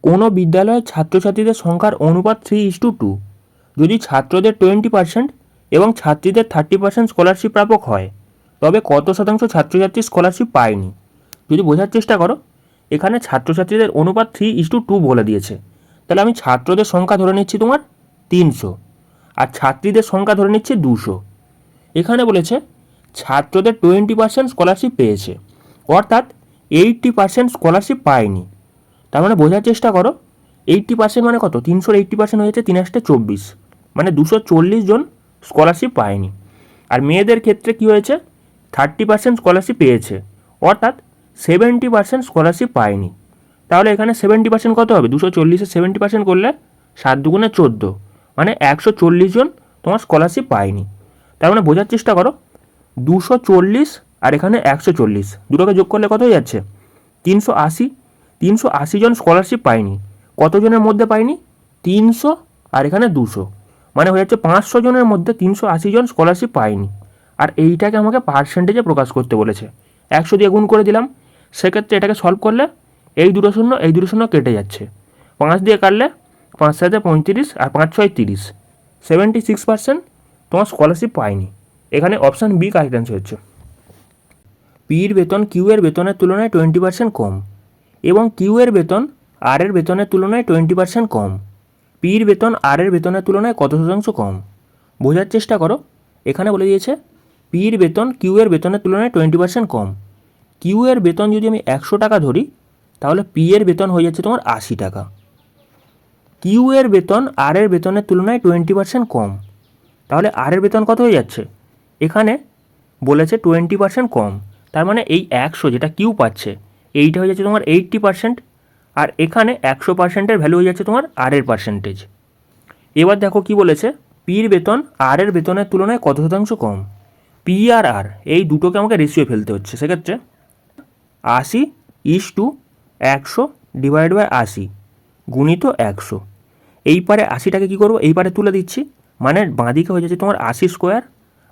কোনো বিদ্যালয়ের ছাত্রছাত্রীদের সংখ্যার অনুপাত 3:2। যদি ছাত্রদের 20% এবং ছাত্রীদের 30% স্কলারশিপ প্রাপক হয়, তবে কত শতাংশ ছাত্রছাত্রী স্কলারশিপ পায়নি? যদি বোঝার চেষ্টা করো, এখানে ছাত্রছাত্রীদের অনুপাত 3:2 বলে দিয়েছে। তাহলে আমি ছাত্রদের সংখ্যা ধরে নিচ্ছি তোমার 300, আর ছাত্রীদের সংখ্যা ধরে নিচ্ছি 200। এখানে বলেছে ছাত্রদের 20% স্কলারশিপ পেয়েছে, অর্থাৎ 80% স্কলারশিপ পায়নি। তার মানে বোঝার চেষ্টা করো, 80% মানে কত? 300-র 80% হয়ে যাচ্ছে 3×8 = 24, মানে 240 জন স্কলারশিপ পায়নি। আর মেয়েদের ক্ষেত্রে কি হয়েছে? 30% স্কলারশিপ পেয়েছে, অর্থাৎ 70% স্কলারশিপ পায়নি। তাহলে এখানে 70% কত হবে? 240-এর 70% করলে 7×2=14, মানে 140 জন তোমার স্কলারশিপ পায়নি। তার মানে বোঝার চেষ্টা করো, 240 আর এখানে 140 দুটোকে যোগ করলে কত হয়ে যাচ্ছে? 380। 380 জন স্কলারশিপ পায়নি। কতজনের মধ্যে পায়নি? 300 আর এখানে 200, মানে হয়ে যাচ্ছে 500 জনের মধ্যে 380 জন স্কলারশিপ পায়নি। আর এইটাকে আমাকে পার্সেন্টেজে প্রকাশ করতে বলেছে। 100 দিয়ে গুণ করে দিলাম। সেক্ষেত্রে এটাকে সলভ করলে এই দুটো শূন্য কেটে যাচ্ছে। 5 দিয়ে কাটলে 5 7 35 আর 5 6 30, 76% তোমার স্কলারশিপ পায়নি। এখানে অপশান বি কারেক্ট অ্যান্সার হচ্ছে। পির বেতন কিউ এর বেতনের তুলনায় 20% কম এবং কিউ এর বেতন আর এর বেতনের তুলনায় 20% কম। পির বেতন আর এর বেতনের তুলনায় কত শতাংশ কম? বোঝার চেষ্টা করো, এখানে বলে দিয়েছে পির বেতন কিউ এর বেতনের তুলনায় 20% কম। কিউ এর বেতন যদি আমি 100 টাকা ধরি, তাহলে পি এর বেতন হয়ে যাচ্ছে তোমার 80 টাকা। কিউ এর বেতন আর এর বেতনের তুলনায় 20% কম, তাহলে আর এর বেতন কত হয়ে যাচ্ছে? এখানে বলেছে 20% কম, তার মানে এই 100 যেটা কিউ পাচ্ছে, এইটা হয়ে যাচ্ছে তোমার 80%, আর এখানে 100%-এর ভ্যালু হয়ে যাচ্ছে তোমার আর এর পার্সেন্টেজ। এবার দেখো কি বলেছে, পির বেতন আর এর বেতনের তুলনায় কত শতাংশ কম। পি আর আর এই দুটোকে আমাকে রেশিও ফেলতে হচ্ছে। সেক্ষেত্রে 80:100/80 গুণিত 100। এই পারে 80টাকে কী করবো? এই পারে তুলে দিচ্ছি, মানে বাঁ দিকে হয়ে যাচ্ছে তোমার 80 স্কোয়ার,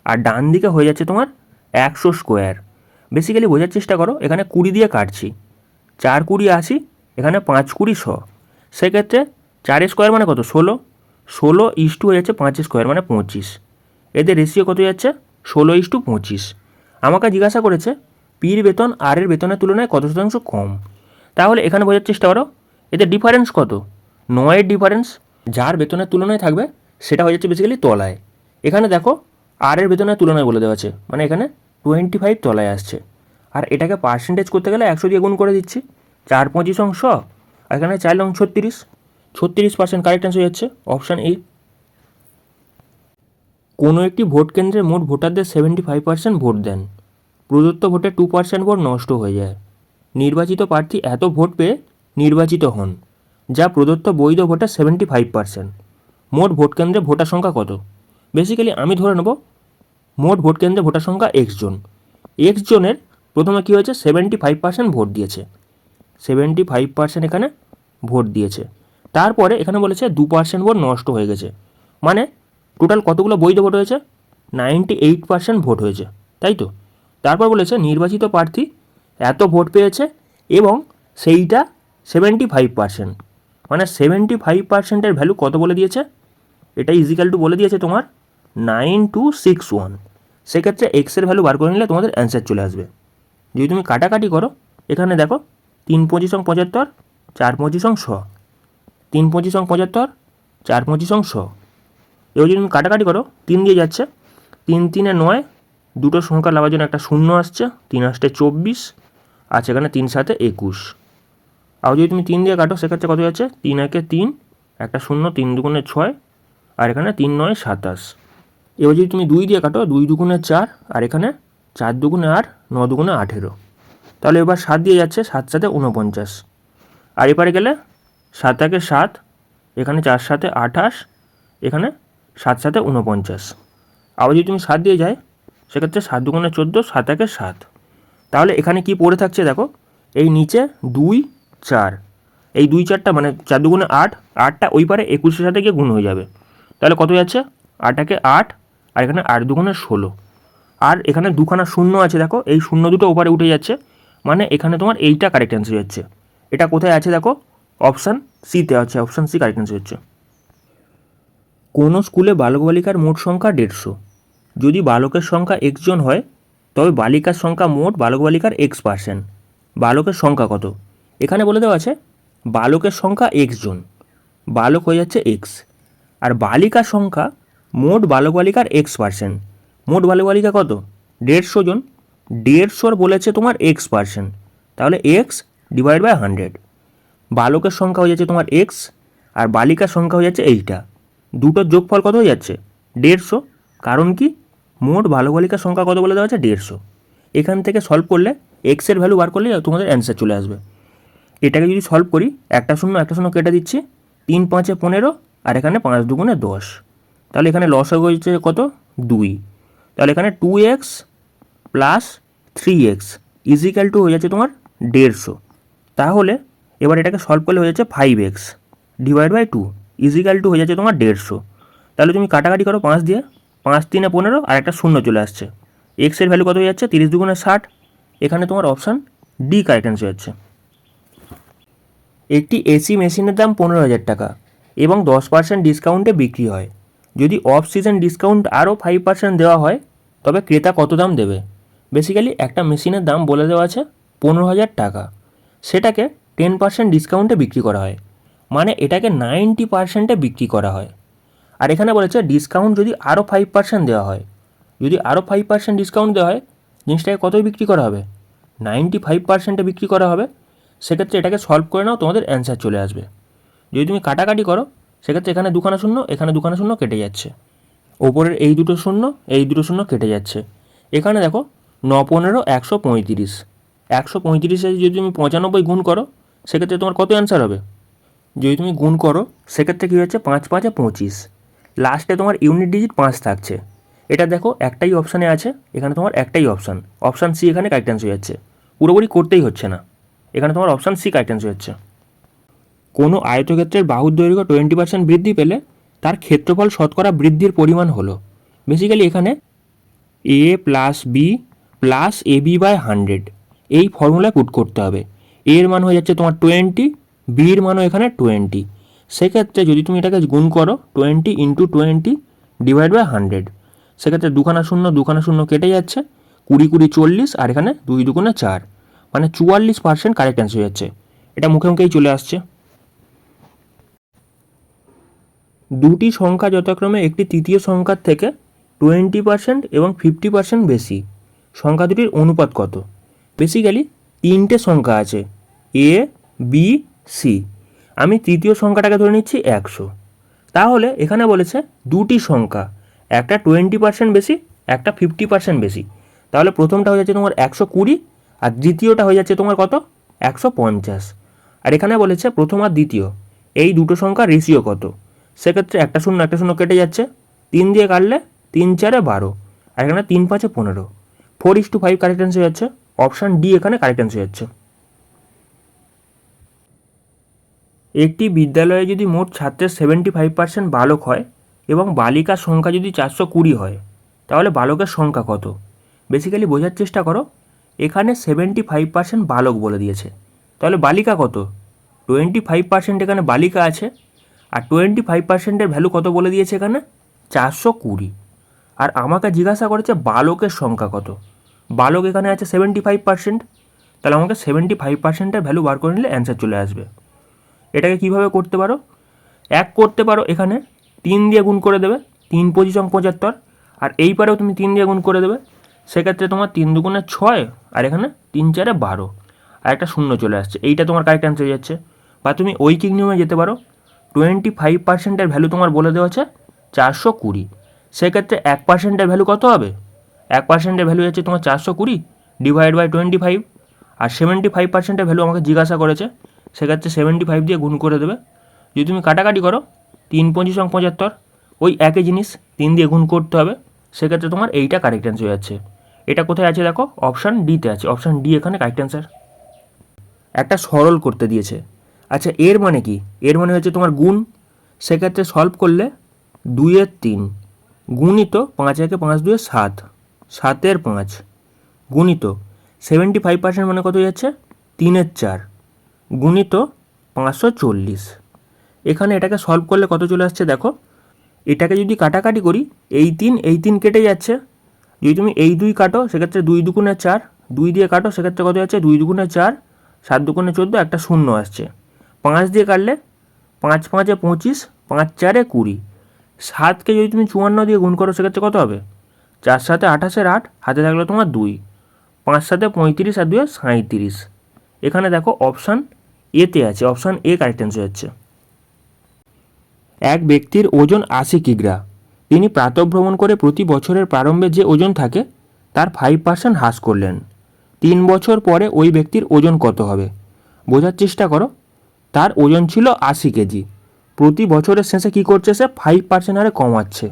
আর ডান দিকে হয়ে যাচ্ছে তোমার 100 স্কোয়ার। বেসিক্যালি বোঝার চেষ্টা করো, এখানে 20 দিয়ে কাটছি, 4 20 80, এখানে 5 20 100। সেক্ষেত্রে 4 স্কোয়ার মানে কত? 16। 16 হয়ে যাচ্ছে 5 স্কোয়ার মানে 25। এদের রেশিও কত যাচ্ছে? 16:25। আমাকে জিজ্ঞাসা করেছে পির বেতন আর এর বেতনের তুলনায় কত শতাংশ কম। তাহলে এখানে বোঝার চেষ্টা করো, এদের ডিফারেন্স কত? 9-এর ডিফারেন্স। যার বেতনের তুলনায় থাকবে সেটা হয়ে যাচ্ছে বেসিক্যালি তলায়। এখানে দেখো আর এর বেতনের তুলনায় বলে দেওয়া আছে, মানে এখানে 25 তলায় আসছে। আর এটাকে পার্সেন্টেজ করতে গেলে 100 দিয়ে গুণ করে দিচ্ছি, 4 25 অংশ, আর এখানে 4 লং 36, 36% কারেক্ট অ্যান্সার হয়ে যাচ্ছে অপশান এ। কোনো একটি ভোট কেন্দ্রে মোট ভোটারদের 75% ভোট দেন, প্রদত্ত ভোটে 2% ভোট নষ্ট হয়ে যায়। নির্বাচিত প্রার্থী এত ভোট পেয়ে নির্বাচিত হন, যা প্রদত্ত বৈধ ভোটের 75%। মোট ভোট কেন্দ্রে ভোটার সংখ্যা কত? বেসিক্যালি আমি ধরে নেব মোট ভোট কেন্দ্রে ভোটার সংখ্যা এক্স জন। এক্স জনের প্রথমে কী হয়েছে? 75% ভোট দিয়েছে। 75% এখানে ভোট দিয়েছে। তারপরে এখানে বলেছে 2% ভোট নষ্ট হয়ে গেছে, মানে টোটাল কতগুলো বৈধ ভোট হয়েছে? 98% ভোট হয়েছে, তাই তো। তারপর বলেছে নির্বাচিত প্রার্থী এত ভোট পেয়েছে এবং সেইটা 75%, মানে 75%-এর ভ্যালু কত বলে দিয়েছে? এটা ইজিক্যাল টু বলে দিয়েছে তোমার 9261। সেক্ষেত্রে এক্সের ভ্যালু বার করে নিলে তোমাদের অ্যান্সার চলে আসবে। যদি তুমি কাটাকাটি করো, এখানে দেখো 3 25 75, 4 25 100, 3 25 75, 4 25 100। এবার যদি তুমি কাটাকাটি করো, 3 দিয়ে যাচ্ছে, 3 3 9, দুটো সংখ্যা লাভার জন্য একটা শূন্য আসছে, 3 আসছে 24, আছে এখানে 3 7 21। আর যদি তুমি 3 দিয়ে কাটো, সেক্ষেত্রে কত যাচ্ছে? 3 1 3, একটা শূন্য, 3 2 6, আর এখানে 3 9 27। এবার যদি তুমি 2 দিয়ে কাটো, 2 2 4, আর এখানে 4 2 8, 9 2 18। তাহলে এবার 7 দিয়ে যাচ্ছে, 7 7 49। আর এপারে গেলে 7 1 7, এখানে 4 7 28, এখানে 7 7 49। আবার যদি তুমি 7 দিয়ে যায়, সেক্ষেত্রে 7 2 14, 7 1 7। তাহলে এখানে কি পড়ে থাকছে দেখো, এই নিচে 2 4, এই 2 4টা মানে 4 2 8, 8টা ওই পারে 21-এর সাথে গিয়ে গুণ হয়ে যাবে। তাহলে কত যাচ্ছে? 8 1 8, আর এখানে 8 2 16, আর এখানে দুখানা শূন্য আছে দেখো, এই শূন্য দুটো ওপারে উঠে যাচ্ছে, মানে এখানে তোমার এইটা কারেক্ট অ্যান্সার যাচ্ছে। এটা কোথায় আছে দেখো? অপশান সিতে আছে, অপশান সি কারেক্ট অ্যান্সার হচ্ছে। কোনো স্কুলে বালক বালিকার মোট সংখ্যা 150। যদি বালকের সংখ্যা এক্স জন হয় তবে বালিকার সংখ্যা মোট বালক বালিকার X%। বালকের সংখ্যা কত? এখানে বলে দেওয়া আছে বালকের সংখ্যা এক্স জন, বালক হয়ে যাচ্ছে এক্স, আর বালিকার সংখ্যা মোট বালক বালিকার X%। মোট বালক বালিকা কত? 150 জন। 150 বলেছে তোমার X%, তাহলে এক্স ডিভাইড বাই 100। বালকের সংখ্যা হয়ে যাচ্ছে তোমার এক্স, আর বালিকার সংখ্যা হয়ে যাচ্ছে এইটা। দুটোর যোগফল কত হয়ে যাচ্ছে? 150। কারণ কি? মোট বালক বালিকার সংখ্যা কত বলে দেওয়া আছে? 150। এখান থেকে সলভ করলে এক্সের ভ্যালু বার করলে তোমাদের অ্যান্সার চলে আসবে। এটাকে যদি সলভ করি, একটা শূন্য কেটে দিচ্ছি, 3 5 15, আর এখানে 5 2 10। তাহলে এখানে লস হয়ে যাচ্ছে কত? 2। তাহলে এখানে 2x plus 3x is equal two হয়ে যাচ্ছে তোমার 150। তাহলে এবার এটাকে সলভ করলে হয়ে যাচ্ছে 5x divide by 2 is equal two হয়ে যাচ্ছে তোমার 150। তাহলে তুমি কাটাকাটি করো 5 দিয়ে, 5 3 15, আর একটা শূন্য চলে আসছে। এক্সের ভ্যালু কত হয়ে যাচ্ছে? 30 2 60। এখানে তোমার অপশান ডি কারেক্ট অ্যান্সার হচ্ছে। একটি এসি মেশিনের দাম 15,000 টাকা এবং 10% ডিসকাউন্টে বিক্রি হয়। যদি অফ সিজন ডিসকাউন্ট আরও 5% দেওয়া হয় তবে ক্রেতা কত দাম দেবে? বেসিক্যালি একটা মেশিনের দাম বলে দেওয়া আছে 15,000 টাকা, সেটাকে 10% ডিসকাউন্টে বিক্রি করা হয়, মানে এটাকে 90%-এ বিক্রি করা হয়। আর এখানে বলেছে ডিসকাউন্ট যদি আরও 5% দেওয়া হয়, যদি আরও 5% ডিসকাউন্ট দেওয়া হয় জিনিসটাকে কতই বিক্রি করা হবে? 95%-এ বিক্রি করা হবে। সেক্ষেত্রে এটাকে সলভ করে নাও, তোমাদের অ্যান্সার চলে আসবে। যদি তুমি কাটাকাটি করো সেক্ষেত্রে এখানে 2 শূন্য, এখানে 2 শূন্য কেটে যাচ্ছে, ওপরের এই দুটো শূন্য, এই দুটো শূন্য কেটে যাচ্ছে। এখানে দেখো 9 15 135। 135 যদি তুমি 95 গুণ করো সেক্ষেত্রে তোমার কত অ্যান্সার হবে? যদি তুমি গুণ করো সেক্ষেত্রে কী হচ্ছে? 5 5 25। লাস্টে তোমার ইউনিট ডিজিট 5 থাকছে। এটা দেখো একটাই অপশানে আছে, এখানে তোমার একটাই অপশান, অপশান সি এখানে কারেক্ট অ্যান্সার হয়ে যাচ্ছে। পুরোপুরি করতেই হচ্ছে না, এখানে তোমার অপশান সি কারেক্ট অ্যান্সার হচ্ছে। কোনো আয়তক্ষেত্রের বাহুর দৈর্ঘ্য 20% বৃদ্ধি পেলে তার ক্ষেত্রফল শতকরা বৃদ্ধির পরিমাণ হলো। বেসিক্যালি এখানে A plus B plus A B by 100 এই ফর্মুলায় পুট করতে হবে। এর মান হয়ে যাচ্ছে তোমার 20, বির মানও এখানে 20। সেক্ষেত্রে যদি তুমি এটাকে গুণ করো 20 × 20 ডিভাইড বাই 100, সেক্ষেত্রে 2 শূন্য 2 শূন্য কেটে যাচ্ছে, 20 20 40, আর এখানে 2 2 4, মানে 44% কারেক্ট অ্যান্সার হয়ে যাচ্ছে। এটা মুখে মুখেই চলে আসছে। দুটি সংখ্যা যথাক্রমে একটি তৃতীয় সংখ্যার থেকে 20% এবং 50% বেশি, সংখ্যা দুটির অনুপাত কত? বেসিক্যালি 3টে সংখ্যা আছে, এ বি সি। আমি তৃতীয় সংখ্যাটাকে ধরে নিচ্ছি 100। তাহলে এখানে বলেছে দুটি সংখ্যা, একটা 20% বেশি, একটা 50% বেশি। তাহলে প্রথমটা হয়ে যাচ্ছে তোমার 120, আর দ্বিতীয়টা হয়ে যাচ্ছে তোমার কত? 150। আর এখানে বলেছে প্রথম আর দ্বিতীয় এই দুটো সংখ্যার রেশিও কত? সেক্ষেত্রে একটা শূন্য কেটে যাচ্ছে, 3 দিয়ে কাটলে 3 4 12, আর এখানে 3 5 15। 4:5 কারেক্ট অ্যান্সার যাচ্ছে, অপশান ডি এখানে কারেক্ট অ্যান্সার যাচ্ছে। একটি বিদ্যালয়ে যদি মোট ছাত্রের 75% বালক হয় এবং বালিকার সংখ্যা যদি 420 হয় তাহলে বালকের সংখ্যা কত? বেসিক্যালি বোঝার চেষ্টা করো, এখানে 75% বালক বলে দিয়েছে, তাহলে বালিকা কত? 25% এখানে বালিকা আছে, আর 25%-এর ভ্যালু কত বলে দিয়েছে এখানে? 420। আর আমাকে জিজ্ঞাসা করেছে বালকের সংখ্যা কত। বালক এখানে আছে 75%, তাহলে আমাকে 75%-এর ভ্যালু বার করে নিলে অ্যান্সার চলে আসবে। এটাকে কিভাবে করতে পারো? এক করতে পারো, এখানে 3 দিয়ে গুণ করে দেবে, 3 25 75, আর এই পারেও তুমি 3 দিয়ে গুণ করে দেবে। সেক্ষেত্রে তোমার 3 2 6, আর এখানে 3 4 12, আর একটা শূন্য চলে আসছে, এইটা তোমার কারেক্ট অ্যান্সার হয়ে যাচ্ছে। বা তুমি ঐকিক নিয়মে যেতে পারো, 25%-এর ভ্যালু তোমার বলে দেওয়া আছে 420। সেক্ষেত্রে 1%-এর ভ্যালু কত হবে? 1%-এর ভ্যালু হচ্ছে তোমার 420 ডিভাইড বাই 25, আর 75%-এর ভ্যালু আমাকে জিজ্ঞাসা করেছে, সেক্ষেত্রে 75 দিয়ে গুণ করে দেবে। যদি তুমি কাটাকাটি করো 3 25 75, ওই একই জিনিস 3 দিয়ে গুণ করতে হবে। সেক্ষেত্রে তোমার এইটা কারেক্ট অ্যান্সার হয়ে যাচ্ছে। এটা কোথায় আছে দেখো, অপশান ডিতে আছে, অপশান ডি এখানে কারেক্ট অ্যান্সার। একটা সরল করতে দিয়েছে, আচ্ছা এর মানে কি? এর মানে হচ্ছে তোমার গুণ। সেক্ষেত্রে সলভ করলে 2 এর 3 গুণিত 5 1 5 2 7, 7 এর 5 গুণিত 75% মানে কত হয়ে যাচ্ছে? 3 এর 4 গুণিত 540। এখানে এটাকে সলভ করলে কত চলে আসছে দেখো, এটাকে যদি কাটাকাটি করি এই তিন কেটে যাচ্ছে, যদি তুমি এই 2 কাটো সেক্ষেত্রে 2 দুগুণে 4, 2 দিয়ে কাটো সেক্ষেত্রে কত যাচ্ছে 2 দুগুণে 4, 7 দুগুণে 14, একটা শূন্য আসছে। 5 দিয়ে কাটলে 5 5 25, 5 4 20, 7কে যদি তুমি 54 দিয়ে গুণ করো সেক্ষেত্রে কত হবে, 4 7 28 8, হাতে থাকলো তোমার 2, 5 7 35 আর 2 37। এখানে দেখো অপশান এতে আছে, অপশান এ কারেক্ট অ্যান্সার হচ্ছে। এক ব্যক্তির ওজন 80 কিগ্রা। তিনি প্রাতঃভ্রমণ করে প্রতি বছরের প্রারম্ভে যে ওজন থাকে তার 5% হ্রাস করলেন। 3 বছর পরে ওই ব্যক্তির ওজন কত হবে? বোঝার চেষ্টা করো, তার ওজন ছিল 80 কেজি, প্রতি বছরের শেষে কী করছে সে 5% হারে কমাচ্ছে।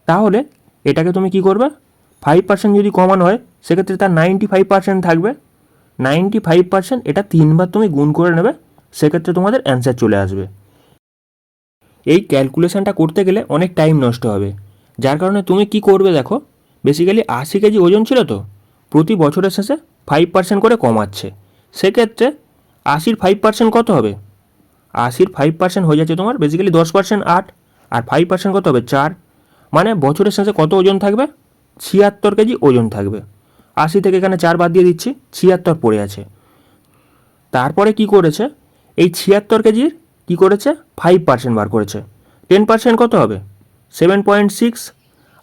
তাহলে এটাকে তুমি কি করবে, 5% যদি কমানো হয় সেক্ষেত্রে তার 95% থাকবে। 95% এটা 3 বার তুমি গুণ করে নেবে, সেক্ষেত্রে তোমাদের অ্যান্সার চলে আসবে। এই ক্যালকুলেশনটা করতে গেলে অনেক টাইম নষ্ট হবে, যার কারণে তুমি কি করবে দেখো, বেসিক্যালি 80 কেজি ওজন ছিল তো, প্রতি বছরের শেষে 5% করে কমাচ্ছে, সেক্ষেত্রে 80-র 5% কত হবে, 80-র 5% হয়ে যাচ্ছে তোমার বেসিক্যালি 10% 8, আর 5% কত হবে 4, মানে বছরের শেষে কত ওজন থাকবে, 76 কেজি ওজন থাকবে। 80 থেকে এখানে 4 বাদ দিয়ে দিচ্ছি, 76 পড়ে আছে। তারপরে কি করেছে, এই 76 কেজির কী করেছে 5% বার করেছে, 10% কত হবে 7.6,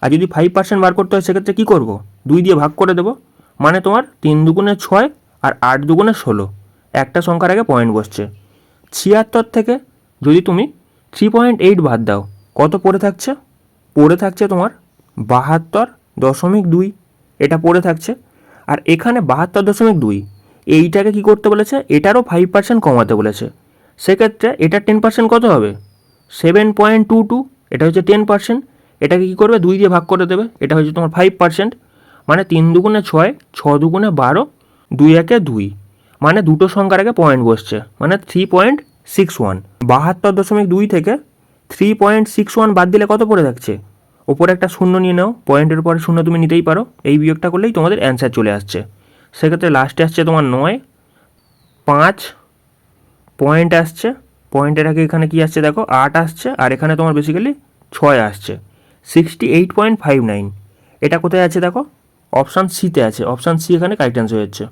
আর যদি 5% বার করতে হয় সেক্ষেত্রে কী করব, 2 দিয়ে ভাগ করে দেবো, মানে তোমার 3 দুগুণে 6 আর 8 দুগুণে 16, একটা সংখ্যার আগে পয়েন্ট বসছে। 76 থেকে যদি তুমি 3.8 বাদ দাও কত পড়ে থাকছে, পড়ে থাকছে তোমার 72.2, এটা পড়ে থাকছে। আর এখানে 72.2, এইটাকে কি করতে বলেছে, এটারও 5% কমাতে বলেছে, সেক্ষেত্রে এটার 10% কত হবে 7.22, এটা হচ্ছে 10%, এটাকে কী করবে 2 দিয়ে ভাগ করে দেবে, এটা হচ্ছে তোমার 5%, মানে 3 দুগুণে 6, 6 দুগুণে 12, 2 একে 2, মানে দুটো সংখ্যার আগে পয়েন্ট বসছে, মানে 3.61। 72.2 থেকে 3.61 বাদ দিলে কত পড়ে থাকছে, ওপরে একটা শূন্য নিয়ে নাও, পয়েন্টের উপরে শূন্য তুমি নিতেই পারো, এই বিয়োগটা করলেই তোমাদের অ্যান্সার চলে আসছে। সেক্ষেত্রে লাস্টে আসছে তোমার 9, 5 পয়েন্ট আসছে, পয়েন্টের আগে এখানে কি আসছে দেখো 8 আসছে, আর এখানে তোমার বেসিক্যালি 6 আসছে, 68.59। এটা কোথায় আছে দেখো, অপশান সিতে আছে, অপশান সি এখানে কারেক্ট অ্যান্সার হচ্ছে।